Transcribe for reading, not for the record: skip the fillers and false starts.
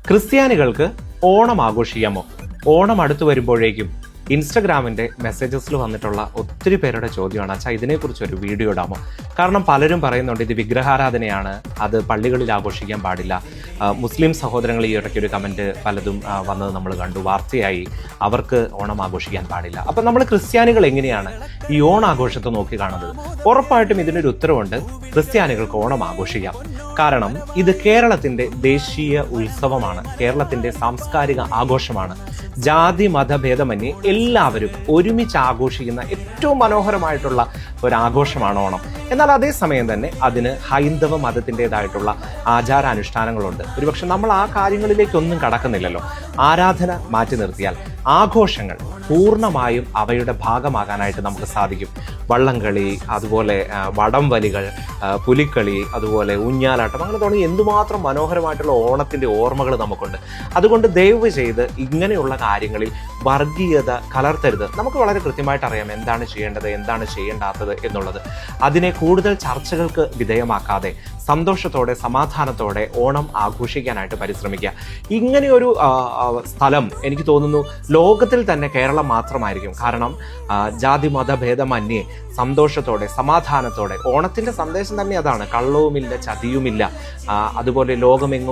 ക്രിസ്ത്യാനികൾക്ക് ഓണം ആഘോഷിക്കാമോ? ഓണം അടുത്തു വരുമ്പോഴേക്കും ഇൻസ്റ്റഗ്രാമിന്റെ മെസ്സേജസിൽ വന്നിട്ടുള്ള ഒത്തിരി പേരുടെ ചോദ്യമാണ്, അച്ഛാ ഇതിനെക്കുറിച്ച് ഒരു വീഡിയോ ഇടാമോ? കാരണം പലരും പറയുന്നുണ്ട് ഇത് വിഗ്രഹാരാധനയാണ്, അത് പള്ളികളിൽ ആഘോഷിക്കാൻ പാടില്ല. മുസ്ലിം സഹോദരങ്ങൾ ഈ ഇടയ്ക്ക് ഒരു കമന്റ് പലതും വന്നത് നമ്മൾ കണ്ടു, വാർത്തയായി, അവർക്ക് ഓണം ആഘോഷിക്കാൻ പാടില്ല. അപ്പം നമ്മൾ ക്രിസ്ത്യാനികൾ എങ്ങനെയാണ് ഈ ഓണാഘോഷത്തെ നോക്കി കാണുന്നത്? ഉറപ്പായിട്ടും ഇതിനൊരു ഉത്തരവുണ്ട്, ക്രിസ്ത്യാനികൾക്ക് ഓണം ആഘോഷിക്കാം. കാരണം ഇത് കേരളത്തിന്റെ ദേശീയ ഉത്സവമാണ്, കേരളത്തിന്റെ സാംസ്കാരിക ആഘോഷമാണ്. ജാതി മതഭേദമന്യേ എല്ലാവരും ഒരുമിച്ച് ആഘോഷിക്കുന്ന ഏറ്റവും മനോഹരമായിട്ടുള്ള ഒരു ആഘോഷമാണ് ഓണം. എന്നാൽ അതേസമയം തന്നെ അതിന് ഹൈന്ദവ മതത്തിൻ്റെതായിട്ടുള്ള ആചാരാനുഷ്ഠാനങ്ങളുണ്ട്. ഒരുപക്ഷെ നമ്മൾ ആ കാര്യങ്ങളിലേക്കൊന്നും കടക്കുന്നില്ലല്ലോ. ആരാധന മാറ്റി നിർത്തിയാൽ ആഘോഷങ്ങൾ പൂർണ്ണമായും അവയുടെ ഭാഗമാകാനായിട്ട് നമുക്ക് സാധിക്കും. വള്ളംകളി, അതുപോലെ വടംവലികൾ, പുലിക്കളി, അതുപോലെ ഊഞ്ഞാലാട്ടം, അങ്ങനെ തുടങ്ങി എന്തുമാത്രം മനോഹരമായിട്ടുള്ള ഓണത്തിൻ്റെ ഓർമ്മകൾ നമുക്കുണ്ട്. അതുകൊണ്ട് ദയവ് ചെയ്ത് ഇങ്ങനെയുള്ള കാര്യങ്ങളിൽ വർഗീയത കലർത്തരുത്. നമുക്ക് വളരെ കൃത്യമായിട്ട് അറിയാം എന്താണ് ചെയ്യേണ്ടത്, എന്താണ് ചെയ്യേണ്ടാത്തത് എന്നുള്ളത്. അതിനെ കൂടുതൽ ചർച്ചകൾക്ക് വിധേയമാക്കാതെ സന്തോഷത്തോടെ സമാധാനത്തോടെ ഓണം ആഘോഷിക്കാനായിട്ട് പരിശ്രമിക്കുക. ഇങ്ങനെയൊരു സ്ഥലം എനിക്ക് തോന്നുന്നു ലോകത്തിൽ തന്നെ കേരളം മാത്രമായിരിക്കും. കാരണം ജാതി മതഭേദമന്യേ സന്തോഷത്തോടെ സമാധാനത്തോടെ, ഓണത്തിന്റെ സന്ദേശം തന്നെ അതാണ്, കള്ളവുമില്ല ചതിയുമില്ല. അതുപോലെ ലോകമെങ്ങും